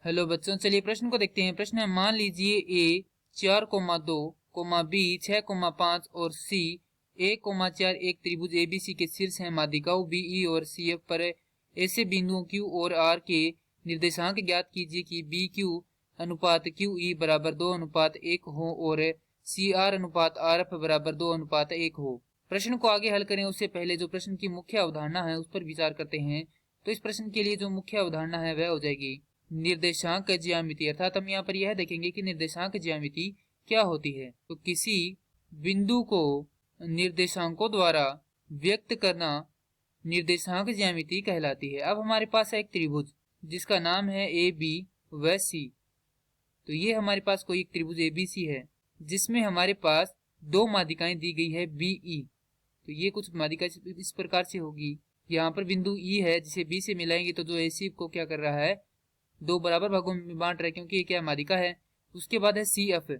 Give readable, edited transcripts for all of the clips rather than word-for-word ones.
Hello बच्चों, चलिए प्रश्न को देखते हैं। प्रश्न है, मान लीजिए ए 4,2, बी 6,5 और सी 1,4 एक त्रिभुज एबीसी के शीर्ष है। माध्यिकाओं बी ई और सी एफ पर ऐसे बिंदुओं क्यू और आर के निर्देशांक ज्ञात कीजिए कि बी क्यू अनुपात क्यू ई बराबर 2:1 हो और सी आर अनुपात आर एफ बराबर 2:1 हो। प्रश्न को आगे हल करें उससे पहले जो प्रश्न की मुख्य अवधारणा है उस पर विचार करते हैं। तो इस प्रश्न के लिए जो मुख्य अवधारणा है वह हो जाएगी निर्देशांक ज्यामिति। अर्थात हम यहाँ पर यह देखेंगे कि निर्देशांक ज्यामिति क्या होती है। तो किसी बिंदु को निर्देशांकों द्वारा व्यक्त करना निर्देशांक ज्यामिति कहलाती है। अब हमारे पास है एक त्रिभुज जिसका नाम है ए बी व सी। तो ये हमारे पास कोई एक त्रिभुज एबीसी है जिसमें हमारे पास दो माध्यिकाएं दी गई है बी ई। तो ये कुछ माध्यिका इस प्रकार से होगी। यहाँ पर बिंदु ई है जिसे बी से मिलाएंगे तो जो एसी को क्या कर रहा है, दो बराबर भागों में बांट रहा है क्योंकि ये क्या माध्यिका है। उसके बाद है सी एफ।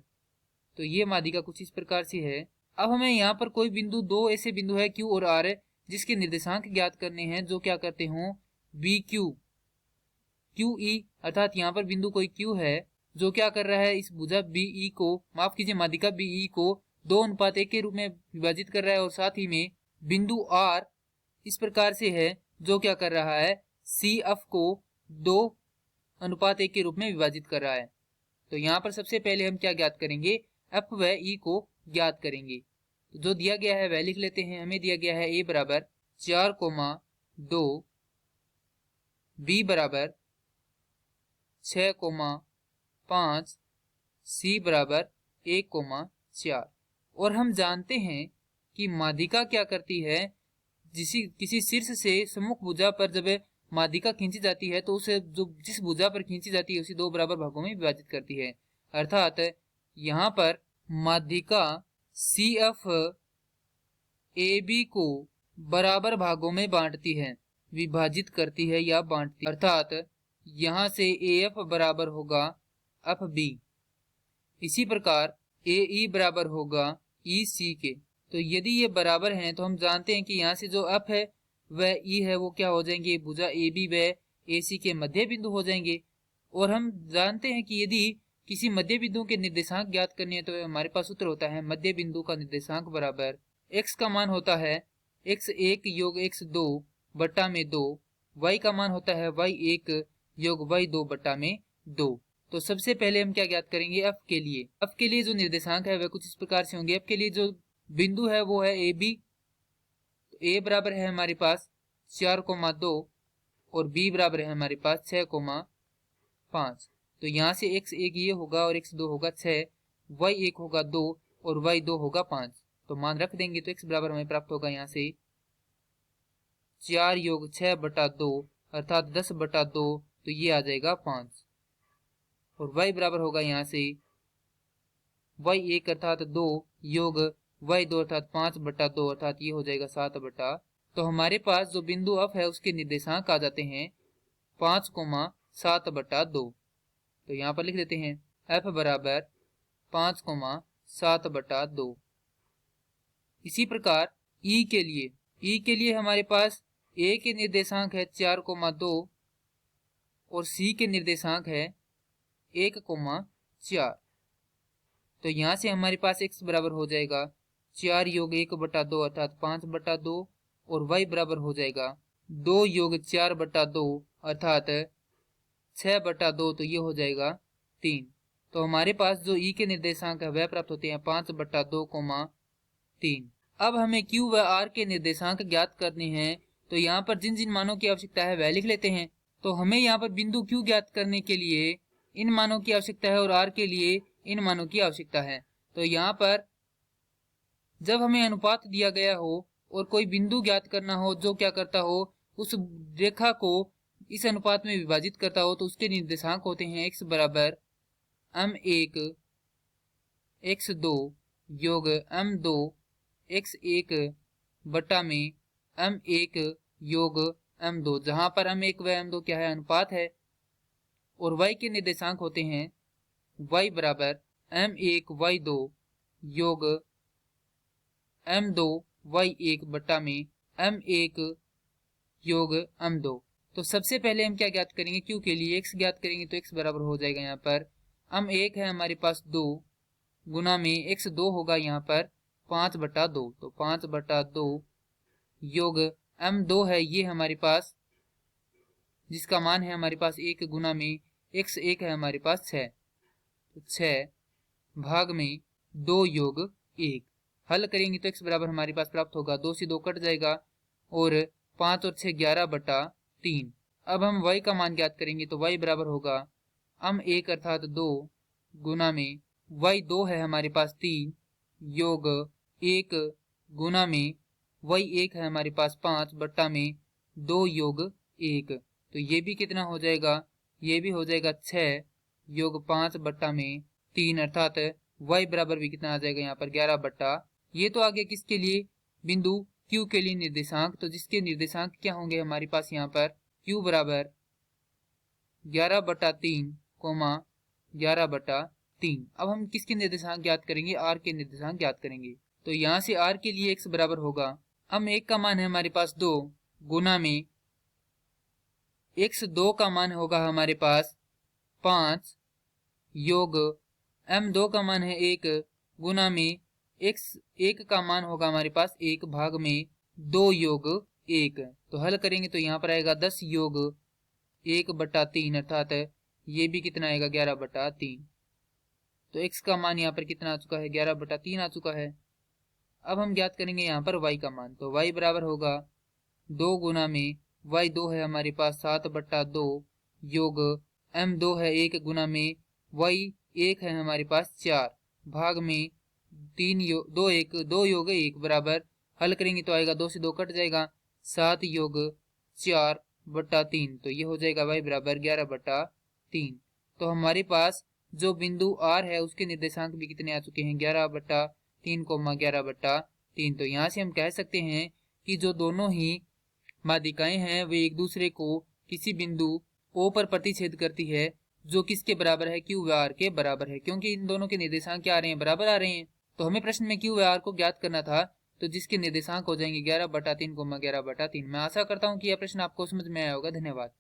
तो ये माध्यिका कुछ इस प्रकार से है। अब हमें यहाँ पर कोई बिंदु, दो ऐसे बिंदु है क्यू और आर जिसके निर्देशांक ज्ञात करने हैं जो क्या करते हो बी क्यू क्यू ई। अर्थात यहाँ पर बिंदु कोई क्यू है जो क्या कर रहा है, इस भुजा बीई को, माफ कीजिए माध्यिका बीई को 2:1 के रूप में विभाजित कर रहा है और साथ ही में बिंदु आर इस प्रकार से है जो क्या कर रहा है सी एफ को 2:1 के रूप में विभाजित कर रहा है। तो यहाँ पर सबसे पहले हम क्या ज्ञात करेंगे, एफ व ई को ज्ञात करेंगे। तो जो दिया गया है वह लिख लेते हैं। हमें दिया गया है ए बराबर 4,2, बी बराबर 6,5, सी बराबर 1,4। और हम जानते हैं कि माध्यिका क्या करती है, किसी शीर्ष से सम्मुख भुजा पर जब माध्यिका खींची जाती है तो उसे जो जिस भुजा पर खींची जाती है उसे दो बराबर भागों में विभाजित करती है। अर्थात यहाँ पर माध्यिका सी एफ ए बी को बराबर भागों में बांटती है, विभाजित करती है या बांटती है। अर्थात यहाँ से ए एफ बराबर होगा एफ बी। इसी प्रकार ए ई बराबर होगा ई सी के। तो यदि ये बराबर हैं तो हम जानते हैं कि यहाँ से जो एफ है वह ई है वो क्या हो जाएंगे, भुजा ए बी व ए सी के मध्य बिंदु हो जाएंगे। और हम जानते हैं कि यदि किसी मध्य बिंदु के निर्देशांक ज्ञात करने हैं तो हमारे पास सूत्र होता है मध्य बिंदु का निर्देशांक बराबर x का मान होता है x1 योग x2 बट्टा में 2, y का मान होता है y1 योग y2 बट्टा में 2। तो सबसे पहले हम क्या ज्ञात करेंगे, f के लिए। f के लिए जो निर्देशांक है वह कुछ इस प्रकार से होंगे। f के लिए जो बिंदु है वो है ए बी। तो a बराबर है हमारे पास 4,2 और b बराबर है हमारे पास 6,5। तो यहाँ से x1 ये होगा और x2 होगा 6, y1 होगा 2 और y2 होगा 5। तो मान रख देंगे तो x बराबर हमें प्राप्त होगा यहाँ से 4 योग 6 बटा 2 अर्थात 10/2। तो ये आ जाएगा 5। और y बराबर होगा यहाँ से y1 अर्थात 2 योग y2 अर्थात 5/2 अर्थात ये हो जाएगा 7/। तो हमारे पास जो बिंदु f है उसके निर्देशांक आ जाते हैं 5,7/2। तो यहाँ पर लिख देते हैं f बराबर 5,7/2। इसी प्रकार e के लिए हमारे पास a के निर्देशांक है 4,2 और c के निर्देशांक है 1,4। तो यहाँ से हमारे पास x बराबर हो जाएगा 4 योग 1/2 अर्थात 5/2 और y बराबर हो जाएगा 2 योग 4/2 अर्थात 6/2। तो ये हो जाएगा 3। तो हमारे पास जो e के निर्देशांक है वह प्राप्त होते हैं 5/2,3। अब हमें q व r के निर्देशांक ज्ञात करने हैं। तो यहाँ पर जिन जिन मानों की आवश्यकता है वह लिख लेते हैं। तो हमें यहाँ पर बिंदु q ज्ञात करने के लिए इन मानों की आवश्यकता है और r के लिए इन मानों की आवश्यकता है। तो यहाँ पर जब हमें अनुपात दिया गया हो और कोई बिंदु ज्ञात करना हो जो क्या करता हो, उस रेखा को इस अनुपात में विभाजित करता हो, तो उसके निर्देशांक होते हैं x बराबर m1 x2 योग m2 x1 बट्टा में m1 योग m2, जहां पर m1 व m2 क्या है, अनुपात है। और y के निर्देशांक होते हैं y बराबर m1 y2 योग m2 y1 बट्टा में m1 योग m2। तो सबसे पहले हम क्या ज्ञात करेंगे, क्यू के लिए x ज्ञात करेंगे। तो x बराबर हो जाएगा यहाँ पर m 1 है हमारे पास 2 गुना में x 2 होगा यहाँ पर 5/2। तो 5/2 योग m 2 है ये हमारे पास, जिसका मान है हमारे पास 1 गुना में x 1 है हमारे पास 6। तो 6 भाग में 2 योग 1। हल करेंगे तो x बराबर हमारे पास प्राप्त होगा 2 से 2 कट जाएगा और 5 और 6 11/3। अब हम y का मान ज्ञात करेंगे। तो y बराबर होगा m 1 अर्थात 2 गुना में y 2 है हमारे पास 3 योग 1 गुना में y 1 है हमारे पास 5 बट्टा में 2 योग 1। तो ये भी कितना हो जाएगा, ये भी हो जाएगा 6 योग 5 बट्टा में 3 अर्थात y बराबर भी कितना आ जाएगा यहाँ पर 11। ये तो आगे किसके लिए, बिंदु q के लिए निर्देशांक। तो जिसके निर्देशांक क्या होंगे हमारे पास यहाँ पर q बराबर 11/3 11/3। अब हम किसके निर्देशांक ज्ञात करेंगे, r के निर्देशांक ज्ञात करेंगे। तो यहाँ से r के लिए x बराबर होगा हम 1 का मान है हमारे पास 2 गुना में x 2 का मान होगा हमारे पास 5 योग m 2 का मान है 1 गुना में x 1 का मान होगा हमारे पास 1 भाग में 2 योग 1। तो हल करेंगे तो यहाँ पर आएगा 10 योग 1/3 अर्थात ये भी कितना आएगा 11/3। तो x का मान यहाँ पर कितना आ चुका है 11/3 आ चुका है। अब हम ज्ञात करेंगे यहाँ पर y का मान। तो y बराबर होगा 2 गुना में y 2 है हमारे पास 7/2 योग m 2 है 1 गुना में y 1 है हमारे पास 4 भाग में 2 योग 1 बराबर। हल करेंगे तो आएगा 2 से 2 कट जाएगा 7 योग 4/3। तो ये हो जाएगा y बराबर 11/3। तो हमारे पास जो बिंदु r है उसके निर्देशांक भी कितने आ चुके हैं 11/3 11/3। तो यहाँ से हम कह सकते हैं कि जो दोनों ही माध्यिकाएं हैं वे एक दूसरे को किसी बिंदु O पर प्रतिच्छेद करती है, जो किसके बराबर है, Q व R के बराबर है, क्योंकि इन दोनों के निर्देशांक क्या आ रहे हैं, बराबर आ रहे हैं। तो हमें प्रश्न में Q व R को ज्ञात करना था, तो जिसके निर्देशांक हो जाएंगे 11/3 11/3। मैं आशा करता हूँ कि यह प्रश्न आपको समझ में आया होगा। धन्यवाद।